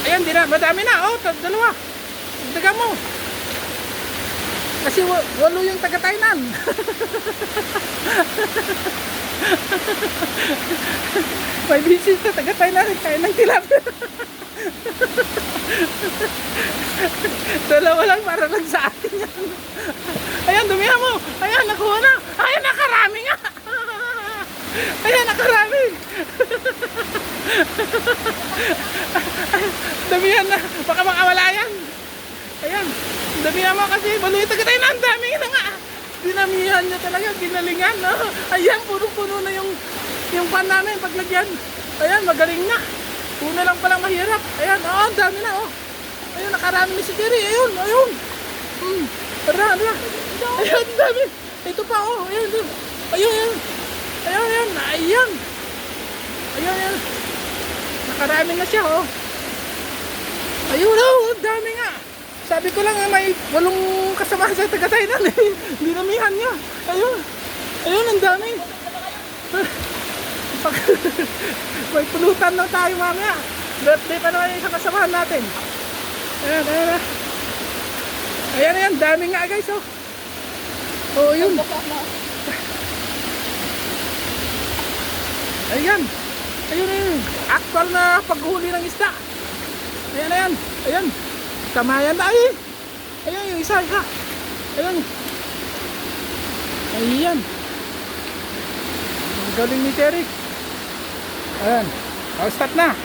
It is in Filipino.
Ayan, di na. Madami na. Oh, dalawa. Daga mo. Kasi walo yung taga-Tainan. May bisis na taga-Tainan. Kaya ng tilapia. Dalawa lang para lang sa atin yan. Ayan, dumihan mo. Ayan, nakuha na. Ayan, nakarami nga. Ayan, nakarami. Damihan na. Baka makawala yan. Ayan. Damihan mo kasi malulit agad tayo na. Ang dami na nga. Dinamihan niya talaga. Ginalingan. Oh. Ayan, puno-puno na yung pan namin. Paglagyan. Ayan, magaling na. Una lang palang mahirap. Ayan, oh, ang dami na. Oh. Ayun, nakarami ni si Jerry. Ayun, ayun. Tara. Ayan, ang dami. Ito pa, oh. Ayun, ayun. Ayun. Ayan. Ayan. Nakarami na siya, oh. Ayun, oh. Ang dami nga. Sabi ko lang, may 8 kasamahan sa taga-Tainan. Dinamihan niya. Ayun, ang dami. May pulutan lang tayo mamaya. Birthday pa naman yung isang kasamahan natin. Ayan, dami nga guys, oh. Oh, yun. Ayan. Actual na paghuli ng isda. Ayan. Kamayan na eh. Ayan, yung isa. Ayan. Ang galing ni Terry. Ayan. Start na.